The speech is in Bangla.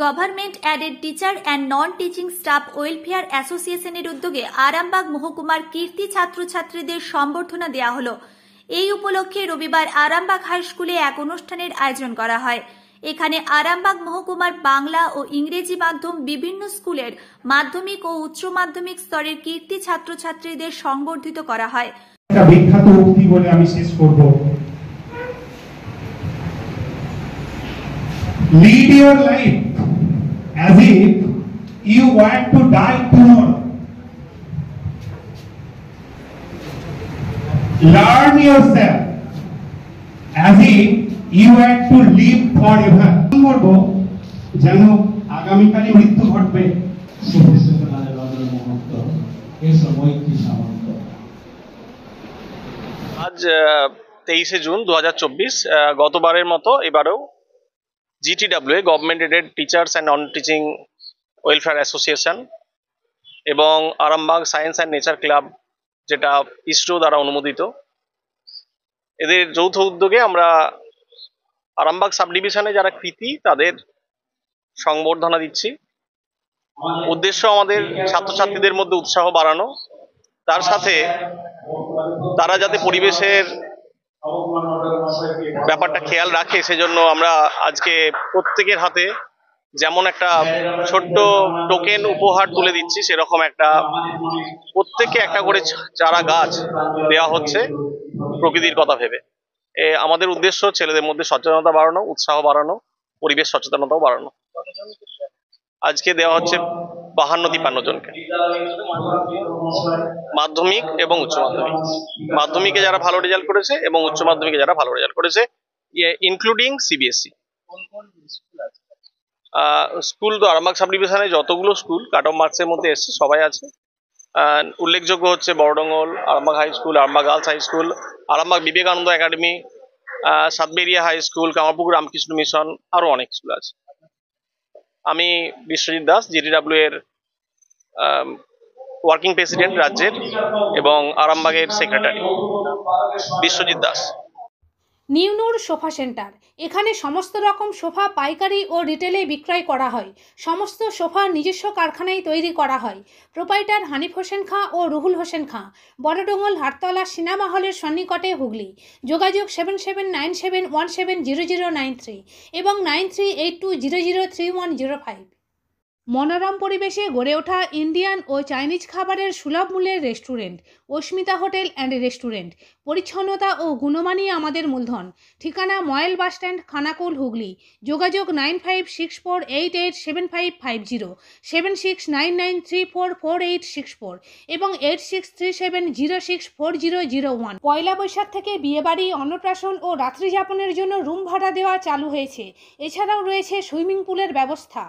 Government added teacher and non teaching staff welfare অ্যাসোসিয়েশনের উদ্যোগে আরামবাগ মহকুমার কীর্তি ছাত্রছাত্রীদের সম্বর্ধনা দেওয়া হলো। এই উপলক্ষে রবিবার আরামবাগ হাই স্কুলে এক অনুষ্ঠানের আয়োজন করা হয়। এখানে আরামবাগ মহকুমার বাংলা ও ইংরেজি মাধ্যম বিভিন্ন স্কুলের মাধ্যমিক ও উচ্চ মাধ্যমিক স্তরের কীর্তি ছাত্রছাত্রীদের সংবর্ধিত করা হয়। একটা বিখ্যাত উক্তি বলে আমি শেষ করব, lead your life as if you want to die tomorrow. Learn yourself as if you want to live forever. বলবো যেন আগামীকালে মৃত্যু ঘটবে। আজ 23শে জুন 2024, গতবারের মতো এবারেও GTWA government aided teachers and non teaching welfare association এবং Arambagh science and nature club, যেটা ইসরো দ্বারা অনুমোদিত, এদের যৌথ উদ্যোগে আমরা আরামবাগ সাব ডিভিশনে যারা কৃতী তাদের সংবর্ধনা দিচ্ছি। উদ্দেশ্য আমাদের ছাত্রছাত্রীদের মধ্যে উৎসাহ বাড়ানো, তার সাথে তারা যাতে পরিবেশের ব্যাপারটা খেয়াল রাখে সেজন্য আমরা আজকে প্রত্যেকের হাতে যেমন একটা ছোট্ট টোকেন উপহার তুলে দিচ্ছি, সেরকম একটা প্রত্যেককে একটা করে চারা গাছ দেওয়া হচ্ছে প্রকৃতির কথা ভেবে। আমাদের উদ্দেশ্য ছেলেদের মধ্যে সচেতনতা বাড়ানো, উৎসাহ বাড়ানো, পরিবেশ সচেতনতাও বাড়ানো। আজকে দেওয়া হচ্ছে 52-53 জনকে, মাধ্যমিক এবং উচ্চ মাধ্যমিক। মাধ্যমিকে যারা ভালো রেজাল্ট করেছে এবং উচ্চ মাধ্যমিকে যারা ভালো রেজাল্ট করেছে, ইনক্লুডিং CBSE স্কুল। তো আরামবাগ সাব ডিভিশনে যতগুলো স্কুল কাট অফ মার্কসের মধ্যে এসছে সবাই আছে। উল্লেখযোগ্য হচ্ছে Baradongal, Arambagh high school, Arambagh girls high school, Arambagh Vivekananda academy, Satberia high school, Kamarpukur Ramakrishna mission, আরো অনেক স্কুল আছে। আমি বিশ্বজিৎ দাস, GTWA এর ওয়ার্কিং প্রেসিডেন্ট রাজ্যের এবং আরামবাগের সেক্রেটারি বিশ্বজিৎ দাস। নিউনুর সোফা সেন্টার, এখানে সমস্ত রকম সোফা পাইকারি ও রিটেলে বিক্রয় করা হয়। সমস্ত সোফা নিজস্ব কারখানায় তৈরি করা হয়। প্রোপাইটার হানিফ হোসেন খাঁ ও রুহুল হোসেন খাঁ, বড়ডঙ্গল হাটতলা সিনেমা হলের সন্নিকটে, হুগলি। যোগাযোগ 7797170093 এবং 9382003105। মনোরম পরিবেশে গড়ে ওঠা ইন্ডিয়ান ও চাইনিজ খাবারের সুলভ মূল্যের restaurant Asmita hotel and restaurant. পরিচ্ছন্নতা ও গুণমানই আমাদের মূলধন। ঠিকানা ময়েল বাসস্ট্যান্ড, খানাকুল, হুগলি। যোগাযোগ 9564887550, 7699344864 এবং 8637064001। পয়লা বৈশাখ থেকে বিয়েবাড়ি, অন্নপ্রাশন ও রাত্রিযাপনের জন্য রুম ভাড়া দেওয়া চালু হয়েছে। এছাড়াও রয়েছে সুইমিং পুলের ব্যবস্থা।